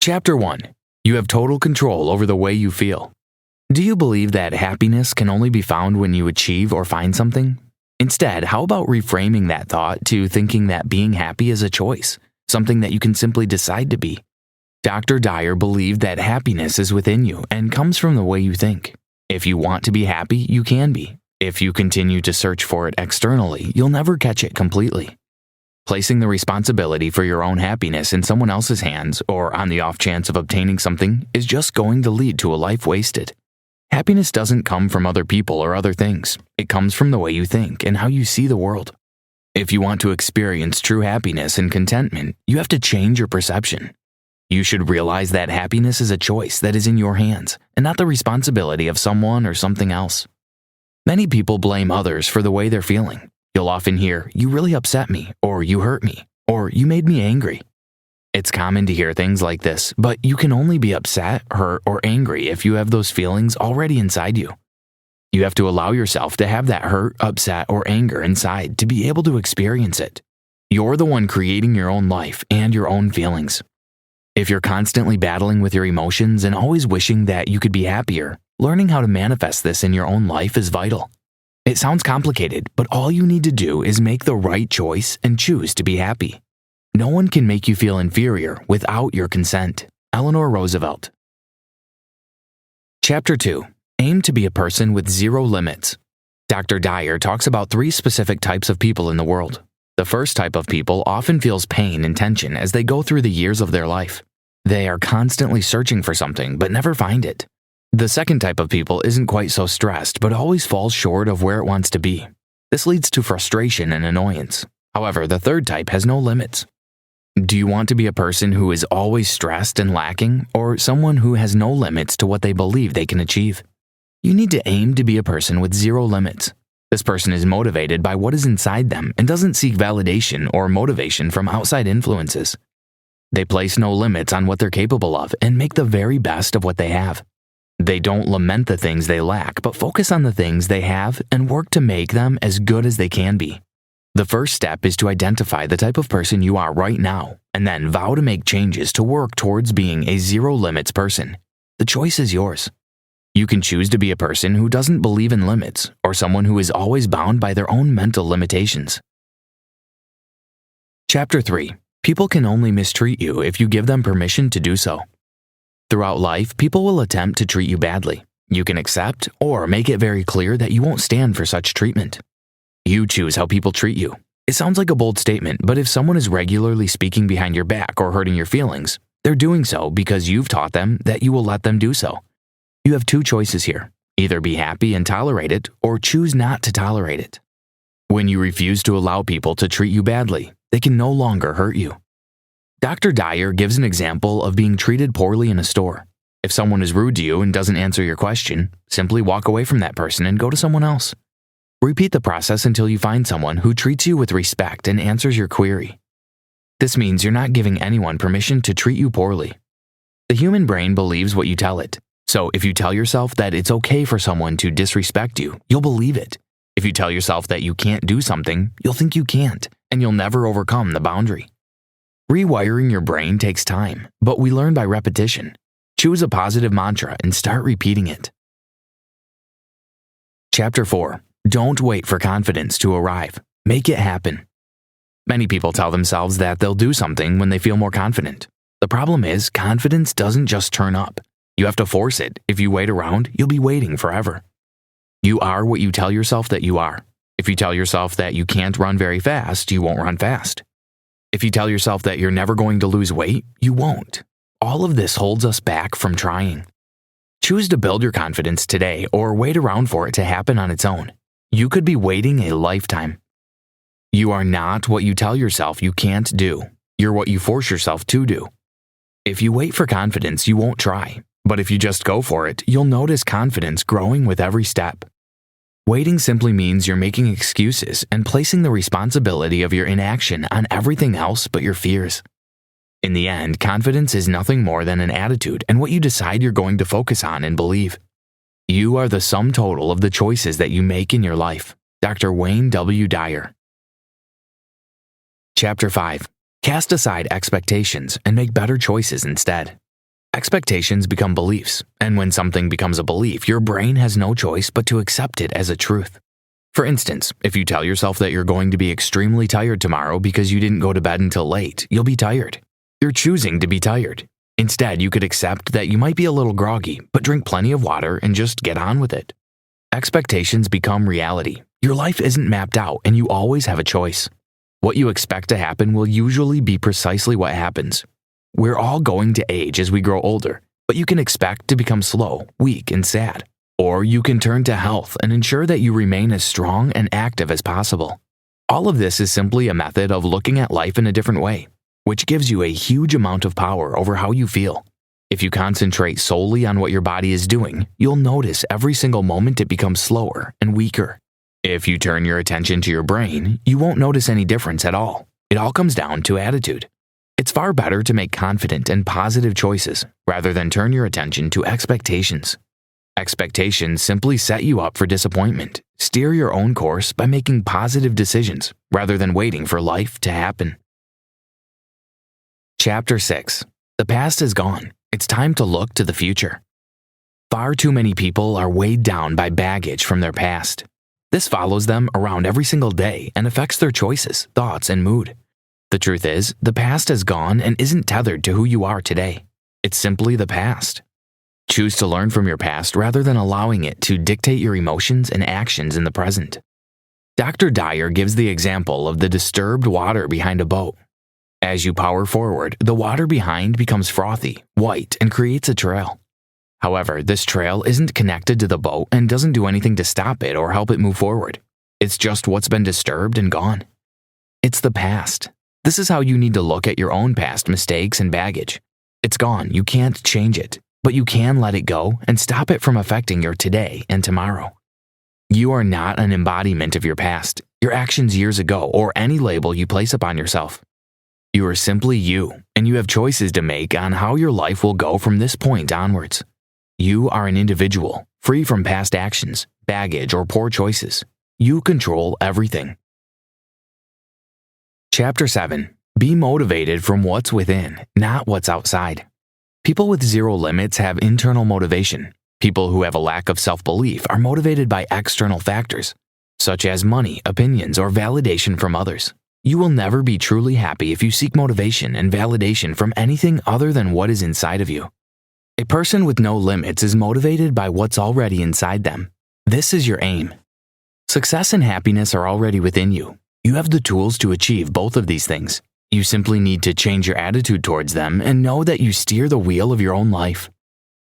Chapter 1. You have total control over the way you feel. Do you believe that happiness can only be found when you achieve or find something? Instead, how about reframing that thought to thinking that being happy is a choice, something that you can simply decide to be? Dr. Dyer believed that happiness is within you and comes from the way you think. If you want to be happy, you can be. If you continue to search for it externally, you'll never catch it completely. Placing the responsibility for your own happiness in someone else's hands, or on the off chance of obtaining something, is just going to lead to a life wasted. Happiness doesn't come from other people or other things. It comes from the way you think and how you see the world. If you want to experience true happiness and contentment, you have to change your perception. You should realize that happiness is a choice that is in your hands and not the responsibility of someone or something else. Many people blame others for the way they're feeling. You'll often hear, "You really upset me," or "You hurt me," or "You made me angry." It's common to hear things like this, but you can only be upset, hurt, or angry if you have those feelings already inside you. You have to allow yourself to have that hurt, upset, or anger inside to be able to experience it. You're the one creating your own life and your own feelings. If you're constantly battling with your emotions and always wishing that you could be happier, learning how to manifest this in your own life is vital. It sounds complicated, but all you need to do is make the right choice and choose to be happy. No one can make you feel inferior without your consent. Eleanor Roosevelt. Chapter 2. Aim to be a person with zero limits. Dr. Dyer talks about 3 specific types of people in the world. The first type of people often feels pain and tension as they go through the years of their life. They are constantly searching for something but never find it. The second type of people isn't quite so stressed but always falls short of where it wants to be. This leads to frustration and annoyance. However, the third type has no limits. Do you want to be a person who is always stressed and lacking, or someone who has no limits to what they believe they can achieve? You need to aim to be a person with zero limits. This person is motivated by what is inside them and doesn't seek validation or motivation from outside influences. They place no limits on what they're capable of and make the very best of what they have. They don't lament the things they lack, but focus on the things they have and work to make them as good as they can be. The first step is to identify the type of person you are right now, and then vow to make changes to work towards being a zero limits person. The choice is yours. You can choose to be a person who doesn't believe in limits, or someone who is always bound by their own mental limitations. Chapter 3. People can only mistreat you if you give them permission to do so. Throughout life, people will attempt to treat you badly. You can accept or make it very clear that you won't stand for such treatment. You choose how people treat you. It sounds like a bold statement, but if someone is regularly speaking behind your back or hurting your feelings, they're doing so because you've taught them that you will let them do so. You have 2 choices here. Either be happy and tolerate it, or choose not to tolerate it. When you refuse to allow people to treat you badly, they can no longer hurt you. Dr. Dyer gives an example of being treated poorly in a store. If someone is rude to you and doesn't answer your question, simply walk away from that person and go to someone else. Repeat the process until you find someone who treats you with respect and answers your query. This means you're not giving anyone permission to treat you poorly. The human brain believes what you tell it. So if you tell yourself that it's okay for someone to disrespect you, you'll believe it. If you tell yourself that you can't do something, you'll think you can't, and you'll never overcome the boundary. Rewiring your brain takes time, but we learn by repetition. Choose a positive mantra and start repeating it. Chapter 4. Don't wait for confidence to arrive. Make it happen. Many people tell themselves that they'll do something when they feel more confident. The problem is, confidence doesn't just turn up. You have to force it. If you wait around, you'll be waiting forever. You are what you tell yourself that you are. If you tell yourself that you can't run very fast, you won't run fast. If you tell yourself that you're never going to lose weight, you won't. All of this holds us back from trying. Choose to build your confidence today or wait around for it to happen on its own. You could be waiting a lifetime. You are not what you tell yourself you can't do. You're what you force yourself to do. If you wait for confidence, you won't try. But if you just go for it, you'll notice confidence growing with every step. Waiting simply means you're making excuses and placing the responsibility of your inaction on everything else but your fears. In the end, confidence is nothing more than an attitude and what you decide you're going to focus on and believe. You are the sum total of the choices that you make in your life. Dr. Wayne W. Dyer. Chapter 5. Cast aside expectations and make better choices instead. Expectations become beliefs, and when something becomes a belief, your brain has no choice but to accept it as a truth. For instance, if you tell yourself that you're going to be extremely tired tomorrow because you didn't go to bed until late, you'll be tired. You're choosing to be tired. Instead, you could accept that you might be a little groggy, but drink plenty of water and just get on with it. Expectations become reality. Your life isn't mapped out, and you always have a choice. What you expect to happen will usually be precisely what happens. We're all going to age as we grow older, but you can expect to become slow, weak, and sad. Or you can turn to health and ensure that you remain as strong and active as possible. All of this is simply a method of looking at life in a different way, which gives you a huge amount of power over how you feel. If you concentrate solely on what your body is doing, you'll notice every single moment it becomes slower and weaker. If you turn your attention to your brain, you won't notice any difference at all. It all comes down to attitude. It's far better to make confident and positive choices rather than turn your attention to expectations. Expectations simply set you up for disappointment. Steer your own course by making positive decisions rather than waiting for life to happen. Chapter 6. The past is gone. It's time to look to the future. Far too many people are weighed down by baggage from their past. This follows them around every single day and affects their choices, thoughts, and mood. The truth is, the past is gone and isn't tethered to who you are today. It's simply the past. Choose to learn from your past rather than allowing it to dictate your emotions and actions in the present. Dr. Dyer gives the example of the disturbed water behind a boat. As you power forward, the water behind becomes frothy, white, and creates a trail. However, this trail isn't connected to the boat and doesn't do anything to stop it or help it move forward. It's just what's been disturbed and gone. It's the past. This is how you need to look at your own past mistakes and baggage. It's gone, you can't change it, but you can let it go and stop it from affecting your today and tomorrow. You are not an embodiment of your past, your actions years ago, or any label you place upon yourself. You are simply you, and you have choices to make on how your life will go from this point onwards. You are an individual, free from past actions, baggage, or poor choices. You control everything. Chapter 7. Be motivated from what's within, not what's outside. People with zero limits have internal motivation. People who have a lack of self-belief are motivated by external factors, such as money, opinions, or validation from others. You will never be truly happy if you seek motivation and validation from anything other than what is inside of you. A person with no limits is motivated by what's already inside them. This is your aim. Success and happiness are already within you. You have the tools to achieve both of these things. You simply need to change your attitude towards them and know that you steer the wheel of your own life.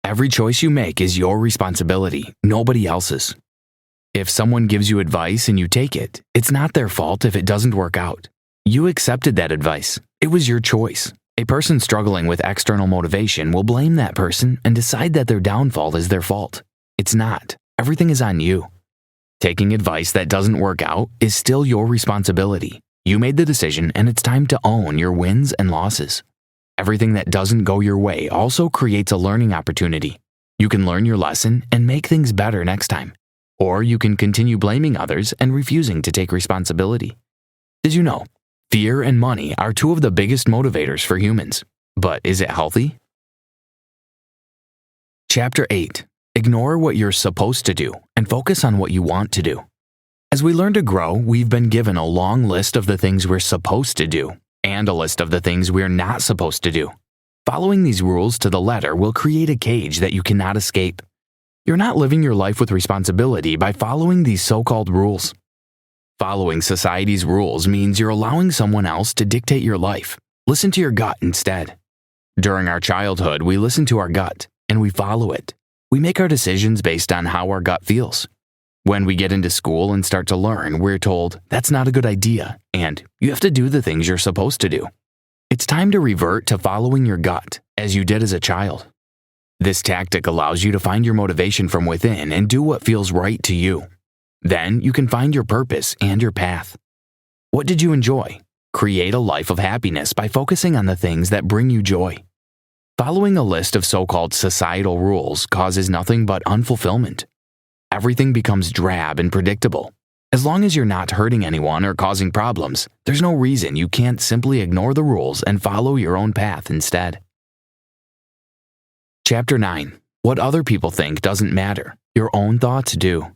Every choice you make is your responsibility, nobody else's. If someone gives you advice and you take it, it's not their fault if it doesn't work out. You accepted that advice. It was your choice. A person struggling with external motivation will blame that person and decide that their downfall is their fault. It's not. Everything is on you. Taking advice that doesn't work out is still your responsibility. You made the decision, and it's time to own your wins and losses. Everything that doesn't go your way also creates a learning opportunity. You can learn your lesson and make things better next time. Or you can continue blaming others and refusing to take responsibility. Did you know? Fear and money are two of the biggest motivators for humans. But is it healthy? Chapter 8. Ignore what you're supposed to do and focus on what you want to do. As we learn to grow, we've been given a long list of the things we're supposed to do and a list of the things we're not supposed to do. Following these rules to the letter will create a cage that you cannot escape. You're not living your life with responsibility by following these so-called rules. Following society's rules means you're allowing someone else to dictate your life. Listen to your gut instead. During our childhood, we listen to our gut and we follow it. We make our decisions based on how our gut feels. When we get into school and start to learn, we're told, that's not a good idea, and you have to do the things you're supposed to do. It's time to revert to following your gut, as you did as a child. This tactic allows you to find your motivation from within and do what feels right to you. Then you can find your purpose and your path. What did you enjoy? Create a life of happiness by focusing on the things that bring you joy. Following a list of so-called societal rules causes nothing but unfulfillment. Everything becomes drab and predictable. As long as you're not hurting anyone or causing problems, there's no reason you can't simply ignore the rules and follow your own path instead. Chapter 9. What other people think doesn't matter. Your own thoughts do.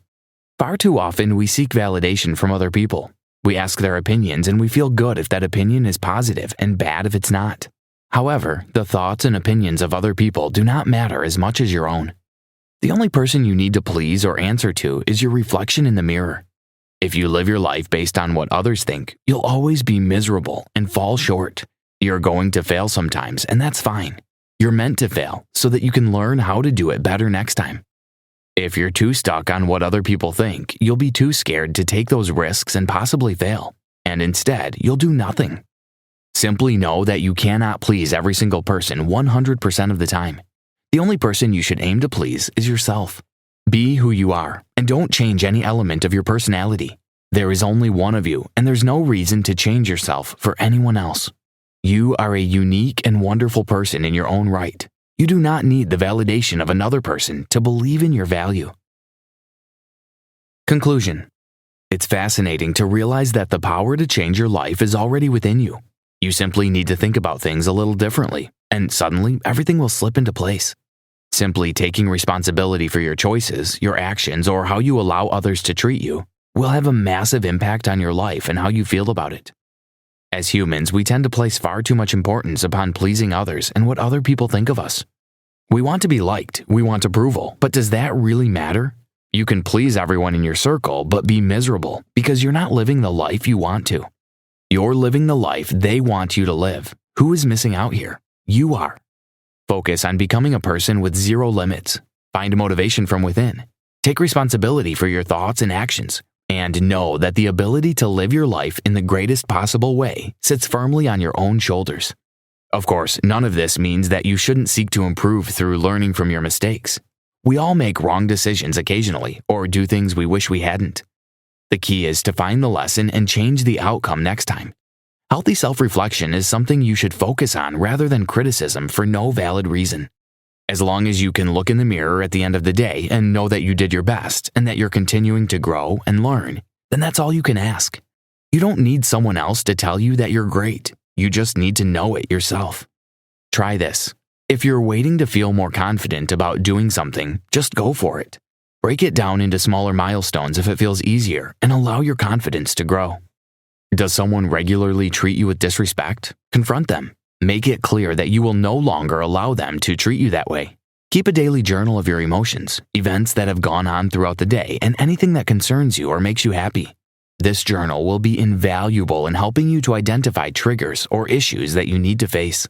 Far too often, we seek validation from other people. We ask their opinions and we feel good if that opinion is positive and bad if it's not. However, the thoughts and opinions of other people do not matter as much as your own. The only person you need to please or answer to is your reflection in the mirror. If you live your life based on what others think, you'll always be miserable and fall short. You're going to fail sometimes, and that's fine. You're meant to fail so that you can learn how to do it better next time. If you're too stuck on what other people think, you'll be too scared to take those risks and possibly fail, and instead, you'll do nothing. Simply know that you cannot please every single person 100% of the time. The only person you should aim to please is yourself. Be who you are, and don't change any element of your personality. There is only one of you, and there's no reason to change yourself for anyone else. You are a unique and wonderful person in your own right. You do not need the validation of another person to believe in your value. Conclusion. It's fascinating to realize that the power to change your life is already within you. You simply need to think about things a little differently, and suddenly everything will slip into place. Simply taking responsibility for your choices, your actions, or how you allow others to treat you will have a massive impact on your life and how you feel about it. As humans, we tend to place far too much importance upon pleasing others and what other people think of us. We want to be liked, we want approval, but does that really matter? You can please everyone in your circle, but be miserable because you're not living the life you want to. You're living the life they want you to live. Who is missing out here? You are. Focus on becoming a person with zero limits. Find motivation from within. Take responsibility for your thoughts and actions. And know that the ability to live your life in the greatest possible way sits firmly on your own shoulders. Of course, none of this means that you shouldn't seek to improve through learning from your mistakes. We all make wrong decisions occasionally or do things we wish we hadn't. The key is to find the lesson and change the outcome next time. Healthy self-reflection is something you should focus on rather than criticism for no valid reason. As long as you can look in the mirror at the end of the day and know that you did your best and that you're continuing to grow and learn, then that's all you can ask. You don't need someone else to tell you that you're great. You just need to know it yourself. Try this. If you're waiting to feel more confident about doing something, just go for it. Break it down into smaller milestones if it feels easier and allow your confidence to grow. Does someone regularly treat you with disrespect? Confront them. Make it clear that you will no longer allow them to treat you that way. Keep a daily journal of your emotions, events that have gone on throughout the day, and anything that concerns you or makes you happy. This journal will be invaluable in helping you to identify triggers or issues that you need to face.